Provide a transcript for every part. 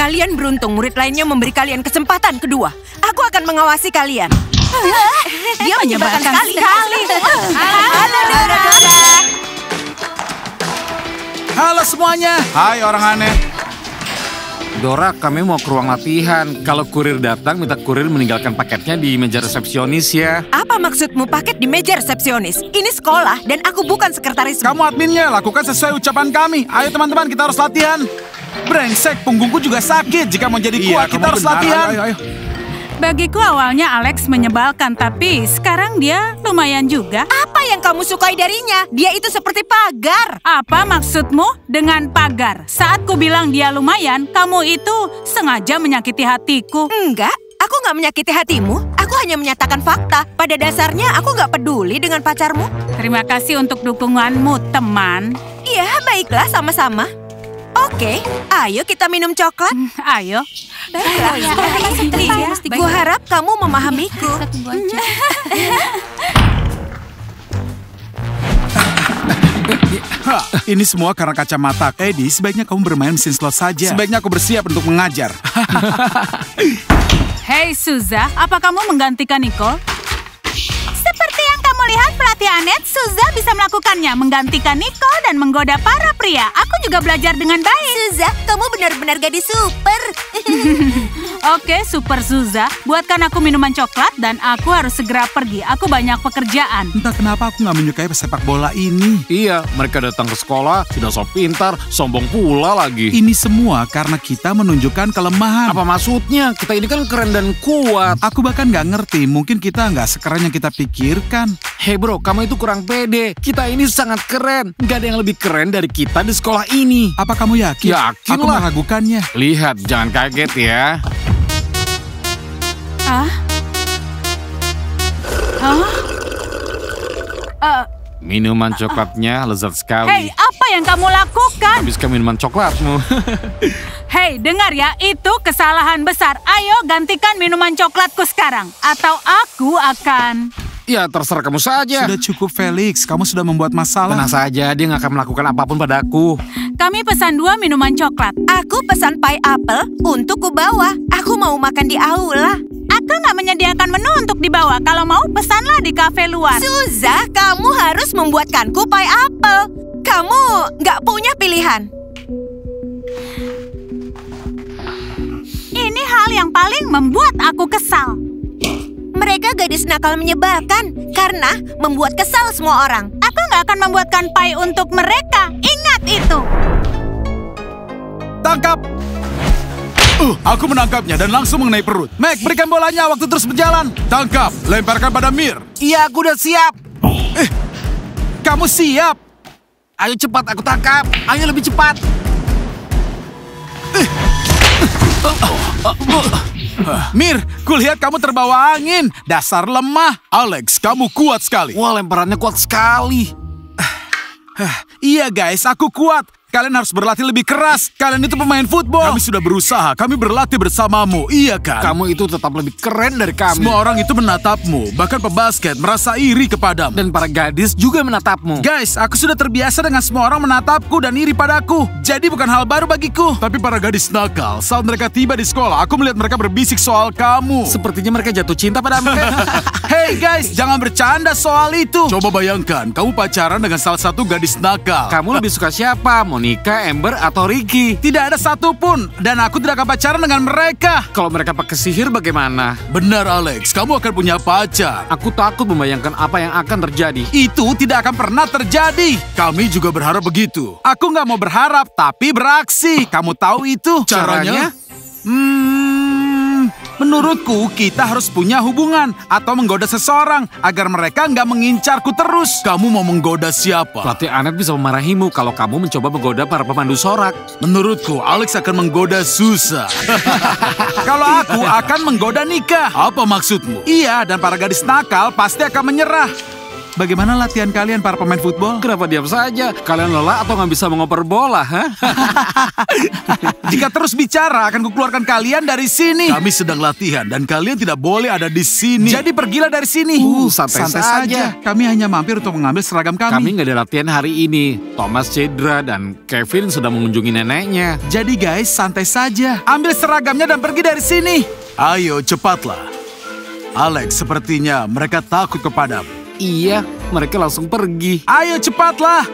Kalian beruntung murid lainnya memberi kalian kesempatan kedua. Aku akan mengawasi kalian. Dia menyebalkan sekali. Halo, Dora. Halo semuanya. Hai orang aneh. Dora, kami mau ke ruang latihan. Kalau kurir datang, minta kurir meninggalkan paketnya di meja resepsionis ya. Apa maksudmu paket di meja resepsionis? Ini sekolah dan aku bukan sekretaris. Kamu adminnya, lakukan sesuai ucapan kami. Ayo teman-teman, kita harus latihan. Brengsek, punggungku juga sakit. Jika mau jadi kuat, kita harus latihan. Ayo. Bagiku awalnya Alex menyebalkan, tapi sekarang dia lumayan juga. Apa yang kamu sukai darinya? Dia itu seperti pagar. Apa maksudmu dengan pagar? Saat ku bilang dia lumayan, kamu itu sengaja menyakiti hatiku. Enggak, aku nggak menyakiti hatimu. Aku hanya menyatakan fakta. Pada dasarnya aku nggak peduli dengan pacarmu. Terima kasih untuk dukunganmu, teman. Iya, baiklah, sama-sama. Oke, ayo kita minum coklat. Ayo. Baiklah, Gue harap kamu memahamiku. Ini semua karena kacamata. Eddie, sebaiknya kamu bermain mesin slot saja. Sebaiknya aku bersiap untuk mengajar. Hei Suza, apa kamu menggantikan Nicole? Seperti yang kamu lihat pelatih Annette, Suza bisa melakukannya, menggantikan Nicole dan menggoda para pria. Aku juga belajar dengan baik. Suza, kamu benar-benar gadis super. Oke, Super Suza, buatkan aku minuman coklat dan aku harus segera pergi. Aku banyak pekerjaan. Entah kenapa aku nggak menyukai pesepak bola ini. Iya, mereka datang ke sekolah, sudah sok pintar, sombong pula lagi. Ini semua karena kita menunjukkan kelemahan. Apa maksudnya? Kita ini kan keren dan kuat. Aku bahkan nggak ngerti, mungkin kita nggak sekeren yang kita pikirkan. Hei bro, kamu itu kurang pede. Kita ini sangat keren. Gak ada yang lebih keren dari kita di sekolah ini. Apa kamu yakin? Yakin Aku lah. meragukannya. Lihat, jangan kaget ya. Minuman coklatnya lezat sekali. Hei, apa yang kamu lakukan? Habiskan minuman coklatmu. Hei, dengar ya, itu kesalahan besar. Ayo gantikan minuman coklatku sekarang. Atau aku akan... Ya, terserah kamu saja. Sudah cukup, Felix. Kamu sudah membuat masalah. Tenang saja, dia nggak akan melakukan apapun padaku. Kami pesan 2 minuman coklat. Aku pesan pie apple untuk ku bawa. Aku mau makan di aula. Aku nggak menyediakan menu untuk dibawa. Kalau mau, pesanlah di kafe luar. Suza, kamu harus membuatkanku pie apple. Kamu nggak punya pilihan. Ini hal yang paling membuat aku kesal. Mereka gadis nakal menyebalkan karena membuat kesal semua orang. Aku nggak akan membuatkan pie untuk mereka. Ingat itu. Tangkap! Aku menangkapnya dan langsung mengenai perut. Mac, berikan bolanya, waktu terus berjalan. Tangkap, lemparkan pada Mir. Iya, aku udah siap. Kamu siap? Ayo cepat, aku tangkap. Ayo lebih cepat. Mir, kulihat kamu terbawa angin. Dasar lemah. Alex, kamu kuat sekali. Wah, lemparannya kuat sekali. Iya guys, aku kuat. Kalian harus berlatih lebih keras. Kalian itu pemain football. Kami sudah berusaha. Kami berlatih bersamamu. Iya kan? Kamu itu tetap lebih keren dari kami. Semua orang itu menatapmu. Bahkan pebasket merasa iri kepadamu. Dan para gadis juga menatapmu. Guys, aku sudah terbiasa dengan semua orang menatapku dan iri padaku. Jadi bukan hal baru bagiku. Tapi para gadis nakal, saat mereka tiba di sekolah, aku melihat mereka berbisik soal kamu. Sepertinya mereka jatuh cinta padamu. Hey guys, jangan bercanda soal itu. Coba bayangkan, kamu pacaran dengan salah satu gadis nakal. Kamu lebih suka siapa? Monica, Amber, atau Ricky? Tidak ada satupun. Dan aku tidak akan pacaran dengan mereka. Kalau mereka pakai sihir bagaimana? Benar Alex, kamu akan punya pacar. Aku takut membayangkan apa yang akan terjadi. Itu tidak akan pernah terjadi. Kami juga berharap begitu. Aku nggak mau berharap, tapi beraksi. Kamu tahu itu Caranya? Menurutku kita harus punya hubungan atau menggoda seseorang agar mereka nggak mengincarku terus. Kamu mau menggoda siapa? Pelatih Annette bisa memarahimu kalau kamu mencoba menggoda para pemandu sorak. Menurutku Alex akan menggoda Susa. Kalau aku akan menggoda Nika. Apa maksudmu? Iya, dan para gadis nakal pasti akan menyerah. Bagaimana latihan kalian para pemain football? Kenapa diam saja? Kalian lelah atau nggak bisa mengoper bola, ha? Jika terus bicara, akan kukeluarkan kalian dari sini. Kami sedang latihan dan kalian tidak boleh ada di sini. Jadi pergilah dari sini. Santai saja. Kami hanya mampir untuk mengambil seragam Kami kami. nggak ada latihan hari ini. Thomas cedera dan Kevin sudah mengunjungi neneknya. Jadi guys, santai saja. Ambil seragamnya dan pergi dari sini. Ayo, cepatlah. Alex, sepertinya mereka takut kepadamu. Iya, mereka langsung pergi. Ayo, cepatlah.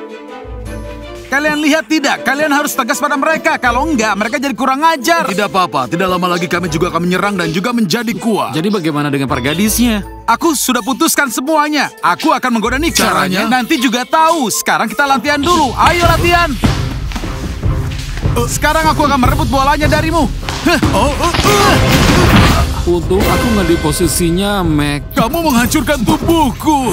Kalian lihat tidak? Kalian harus tegas pada mereka. Kalau enggak, mereka jadi kurang ajar. Tidak apa-apa. Tidak lama lagi kami juga akan menyerang dan juga menjadi kuat. Jadi bagaimana dengan para gadisnya? Aku sudah putuskan semuanya. Aku akan menggoda Nika. Caranya? Nanti juga tahu. Sekarang kita latihan dulu. Ayo latihan. Sekarang aku akan merebut bolanya darimu. Untung aku nggak di posisinya, Mac. Kamu menghancurkan tubuhku.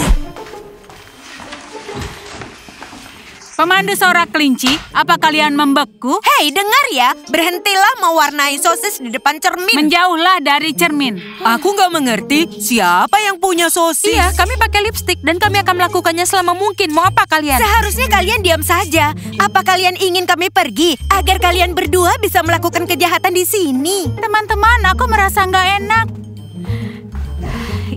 Pemandu sorak kelinci, apa kalian membeku? Hei, dengar ya. Berhentilah mewarnai sosis di depan cermin. Menjauhlah dari cermin. Aku nggak mengerti siapa yang punya sosis. Iya, kami pakai lipstik dan kami akan melakukannya selama mungkin. Mau apa kalian? Seharusnya kalian diam saja. Apa kalian ingin kami pergi agar kalian berdua bisa melakukan kejahatan di sini? Teman-teman, aku merasa nggak enak.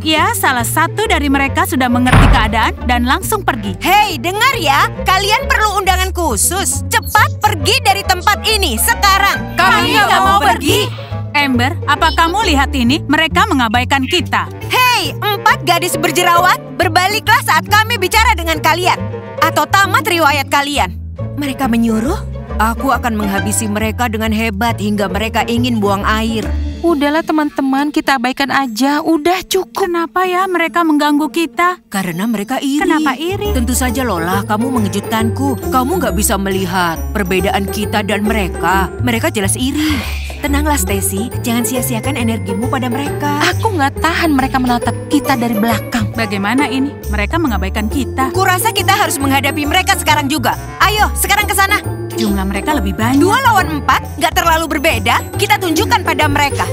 Ya, salah satu dari mereka sudah mengerti keadaan dan langsung pergi. Hei, dengar ya. Kalian perlu undangan khusus. Cepat pergi dari tempat ini sekarang. Kami nggak mau pergi. Amber, apa kamu lihat ini? Mereka mengabaikan kita. Hei, 4 gadis berjerawat, berbaliklah saat kami bicara dengan kalian. Atau tamat riwayat kalian. Mereka menyuruh, aku akan menghabisi mereka dengan hebat hingga mereka ingin buang air. Udahlah teman-teman, kita abaikan aja. Udah cukup. Kenapa ya mereka mengganggu kita? Karena mereka iri. Kenapa iri? Tentu saja Lola, kamu mengejutkanku. Kamu nggak bisa melihat perbedaan kita dan mereka. Mereka jelas iri. Tenanglah Stacy, jangan sia-siakan energimu pada mereka. Aku nggak tahan mereka menatap kita dari belakang. Bagaimana ini? Mereka mengabaikan kita. Kurasa kita harus menghadapi mereka sekarang juga. Ayo, sekarang ke sana. Jumlah mereka lebih banyak. 2 lawan 4, nggak terlalu berbeda. Kita tunjukkan pada mereka.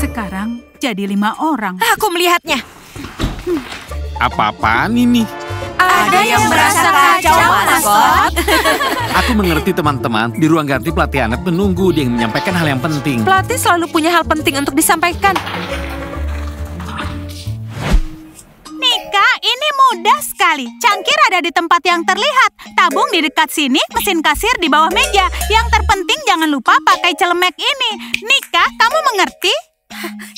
Sekarang jadi 5 orang. Aku melihatnya. Apa-apaan ini? Ada yang merasa kacau, maskot. Aku mengerti teman-teman. Di ruang ganti pelatih Anet menunggu dia yang menyampaikan hal yang penting. Pelatih selalu punya hal penting untuk disampaikan. Nika, ini mudah sekali. Cangkir ada di tempat yang terlihat. Tabung di dekat sini, mesin kasir di bawah meja. Yang terpenting jangan lupa pakai celemek ini. Nika, kamu mengerti?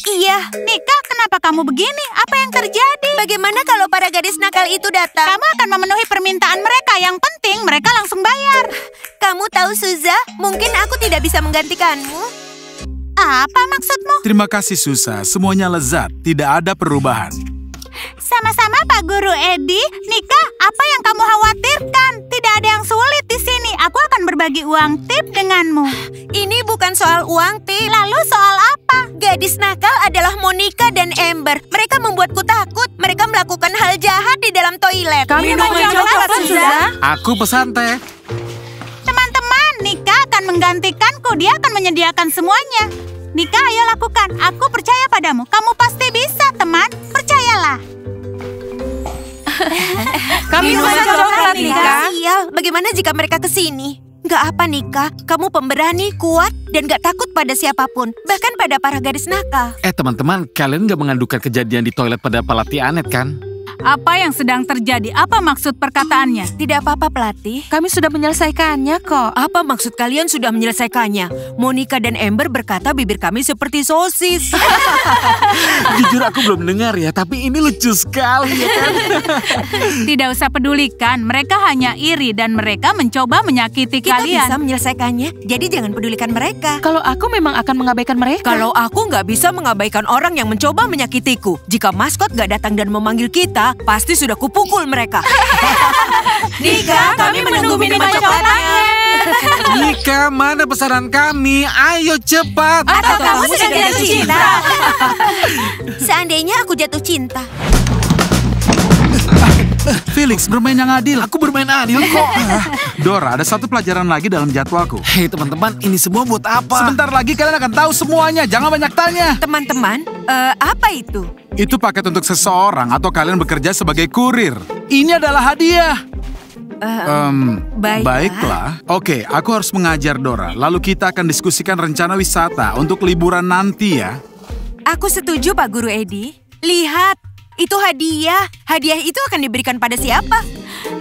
Iya. Nika, kenapa kamu begini? Apa yang terjadi? Bagaimana kalau para gadis nakal itu datang? Kamu akan memenuhi permintaan mereka. Yang penting mereka langsung bayar. Kamu tahu, Suza, mungkin aku tidak bisa menggantikanmu. Apa maksudmu? Terima kasih, Susa. Semuanya lezat. Tidak ada perubahan. Sama-sama Pak Guru Edi. Nika, apa yang kamu khawatirkan? Tidak ada yang sulit di sini. Aku akan berbagi uang tip denganmu. Ini bukan soal uang, Tip. Lalu soal apa? Gadis nakal adalah Monica dan Amber. Mereka membuatku takut. Mereka melakukan hal jahat di dalam toilet. Kami mau coklat, Suza. Aku pesan teh. Teman-teman, Nika akan menggantikanku. Dia akan menyediakan semuanya. Nika, ayo lakukan. Aku percaya padamu. Kamu pasti bisa, teman. Percayalah. Kami mau coklat, Nika. Sial, bagaimana jika mereka ke sini? Gak apa, Nika. Kamu pemberani, kuat, dan gak takut pada siapapun. Bahkan pada para gadis nakal. Teman-teman, kalian nggak mengadukan kejadian di toilet pada pelatih Anet kan? Apa yang sedang terjadi? Apa maksud perkataannya? Tidak apa-apa, pelatih. Kami sudah menyelesaikannya kok. Apa maksud kalian sudah menyelesaikannya? Monica dan Amber berkata bibir kami seperti sosis. Jujur aku belum dengar ya, tapi ini lucu sekali ya kan? Tidak usah pedulikan. Mereka hanya iri dan mereka mencoba menyakiti Kita bisa kalian. menyelesaikannya, jadi jangan pedulikan mereka. Kalau aku memang akan mengabaikan mereka. Kalau aku nggak bisa mengabaikan orang yang mencoba menyakitiku. Jika maskot nggak datang dan memanggil kita, pasti sudah kupukul mereka. Nika, kami menunggu minuman coklatnya. Nika, mana pesanan kami? Ayo cepat. Atau kamu sedang jatuh cinta? Seandainya aku jatuh cinta. Felix, bermain yang adil. Aku bermain adil kok. Dora, ada satu pelajaran lagi dalam jadwalku. Hei teman-teman, ini semua buat apa? Sebentar lagi kalian akan tahu semuanya. Jangan banyak tanya. Teman-teman, apa itu? Itu paket untuk seseorang atau kalian bekerja sebagai kurir. Ini adalah hadiah. Baiklah. Oke, aku harus mengajar Dora. Lalu kita akan diskusikan rencana wisata untuk liburan nanti ya. Aku setuju, Pak Guru Edi. Lihat, itu hadiah. Hadiah itu akan diberikan pada siapa?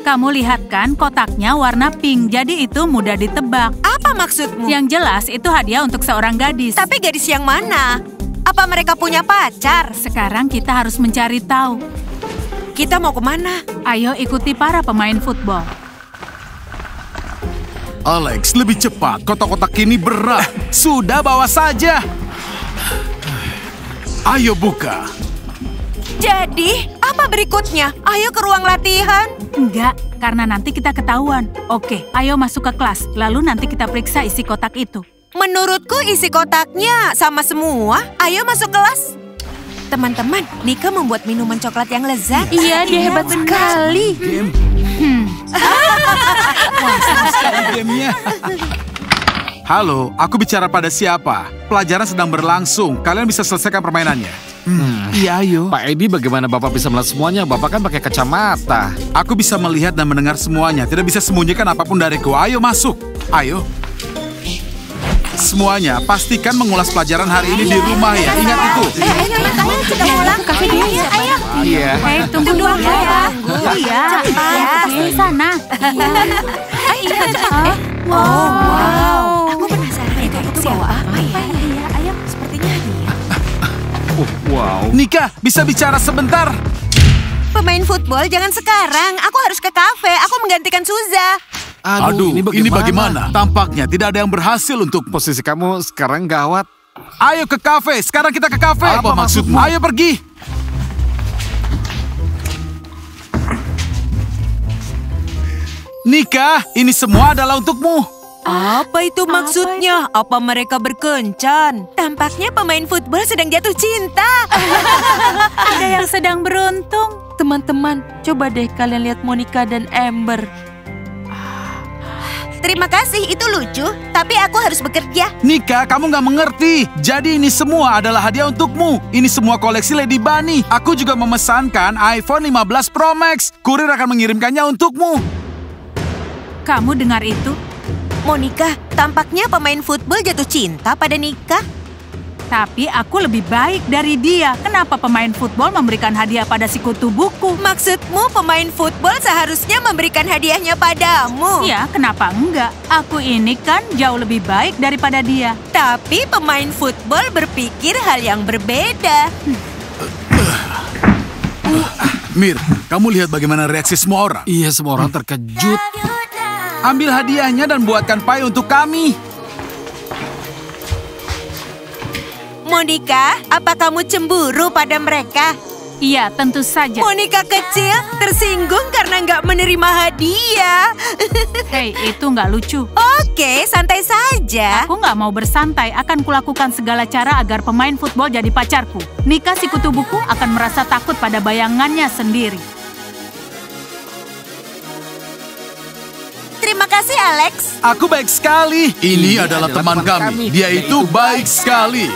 Kamu lihat kan kotaknya warna pink, jadi itu mudah ditebak. Apa maksudmu? Yang jelas itu hadiah untuk seorang gadis. Tapi gadis yang mana? Apa mereka punya pacar? Sekarang kita harus mencari tahu. Kita mau kemana? Ayo ikuti para pemain football. Alex, lebih cepat. Kotak-kotak ini berat. Sudah, bawa saja. Ayo buka. Jadi, apa berikutnya? Ayo ke ruang latihan. Enggak, karena nanti kita ketahuan. Oke, ayo masuk ke kelas. Lalu nanti kita periksa isi kotak itu. Menurutku isi kotaknya sama semua. Ayo masuk kelas. Teman-teman, Nika membuat minuman coklat yang lezat. Iya, dia hebat sekali. Game. Gamenya. Halo, aku bicara pada siapa? Pelajaran sedang berlangsung. Kalian bisa selesaikan permainannya. Iya, ayo. Pak Edi, bagaimana Bapak bisa melihat semuanya? Bapak kan pakai kacamata. Aku bisa melihat dan mendengar semuanya. Tidak bisa sembunyikan apapun dariku. Ayo masuk. Ayo. Semuanya, pastikan mengulas pelajaran hari ini di rumah ya. Ingat itu. Ayo, kita pulang. Kafe dulu. Ayo. Iya. Tunggu dulu ya. Iya, pasti sana. Iya, cepat. Wow. Aku penasaran itu bawa apa ya? Iya, ayo. Sepertinya hadiah. Wow. Nika, bisa bicara sebentar? Pemain football jangan sekarang. Aku harus ke kafe. Aku menggantikan Suza. Aduh, ini bagaimana? Tampaknya tidak ada yang berhasil untuk... Posisi kamu sekarang gawat. Ayo ke kafe, sekarang kita ke kafe. Apa maksudmu? Ayo pergi. Nika, ini semua adalah untukmu. Apa itu maksudnya? Apa mereka berkencan? Tampaknya pemain football sedang jatuh cinta. Ada yang sedang beruntung. Teman-teman, coba deh kalian lihat Monica dan Amber. Terima kasih, itu lucu. Tapi aku harus bekerja. Nika, kamu nggak mengerti. Jadi ini semua adalah hadiah untukmu. Ini semua koleksi Lady Bunny. Aku juga memesankan iPhone 15 Pro Max. Kurir akan mengirimkannya untukmu. Kamu dengar itu? Monica, tampaknya pemain football jatuh cinta pada Nika. Tapi aku lebih baik dari dia. Kenapa pemain football memberikan hadiah pada si kutu buku? Maksudmu pemain football seharusnya memberikan hadiahnya padamu? Ya, kenapa enggak? Aku ini kan jauh lebih baik daripada dia. Tapi pemain football berpikir hal yang berbeda. Mir, kamu lihat bagaimana reaksi semua orang? Iya, semua orang terkejut. Ambil hadiahnya dan buatkan pie untuk kami. Monica, apa kamu cemburu pada mereka? Iya, tentu saja. Monica kecil tersinggung karena nggak menerima hadiah. Hei, itu nggak lucu. Oke, santai saja. Aku nggak mau bersantai, akan kulakukan segala cara agar pemain football jadi pacarku. Nika si kutu buku akan merasa takut pada bayangannya sendiri. Terima kasih, Alex. Aku baik sekali. Ini adalah teman kami. Dia itu baik sekali.